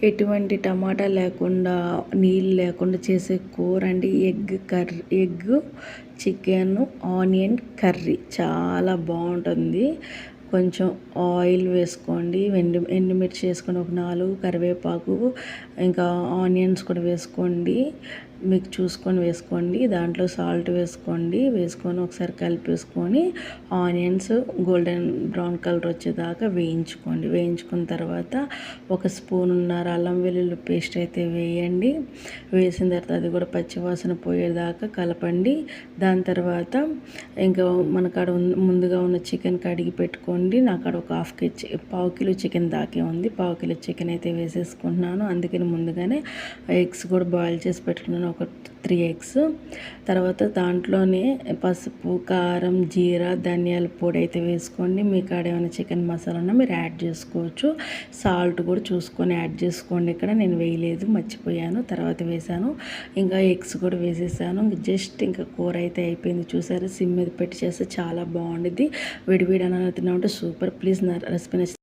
ఎటువంటి టమాటా లేకుండా నీళ్ళు లేకుండా చేసే కూర అండి. ఎగ్ చికెన్ ఆనియన్ కర్రీ చాలా బాగుంటుంది. కొంచెం ఆయిల్ వేసుకోండి, ఎండుమిర్చి వేసుకోండి, ఒక 4 కరివేపాకు, ఇంకా ఆనియన్స్ కూడా వేసుకోండి. మీకు చూసుకొని వేసుకోండి. దాంట్లో సాల్ట్ వేసుకోండి. వేసుకొని ఒకసారి కలిపేసుకొని ఆనియన్స్ గోల్డెన్ బ్రౌన్ కలర్ వచ్చేదాకా వేయించుకోండి. వేయించుకున్న తర్వాత ఒక స్పూన్నర అల్లం వెల్లుల్లి పేస్ట్ అయితే వేయండి. వేసిన తర్వాత అది కూడా పచ్చివాసన పోయేదాకా కలపండి. దాని తర్వాత ఇంకా మనకాడ ముందుగా ఉన్న చికెన్ కడిగి పెట్టుకోండి. నాకు ఒక పావు కిలో చికెన్ దాకే ఉంది. పావు కిలో చికెన్ అయితే వేసేసుకుంటున్నాను. అందుకని ముందుగానే ఎగ్స్ కూడా బాయిల్ చేసి పెట్టుకున్నాను, ఒక 3 ఎగ్స్. తర్వాత దాంట్లోనే పసుపు, కారం, జీరా, ధనియాల పొడి అయితే వేసుకోండి. మీ కాడ ఏమైనా చికెన్ మసాలా ఉన్నా మీరు యాడ్ చేసుకోవచ్చు. సాల్ట్ కూడా చూసుకొని యాడ్ చేసుకోండి. ఇక్కడ నేను వేయలేదు, మర్చిపోయాను, తర్వాత వేసాను. ఇంకా ఎగ్స్ కూడా వేసేసాను. జస్ట్ ఇంకా కూర అయితే అయిపోయింది. చూసారా, సిమ్ మీద పెట్టి చేస్తే చాలా బాగుండిద్ది. విడివిడి అన్నం తిన్నామంటే సూపర్. ప్లీజ్ నా రెసిపీ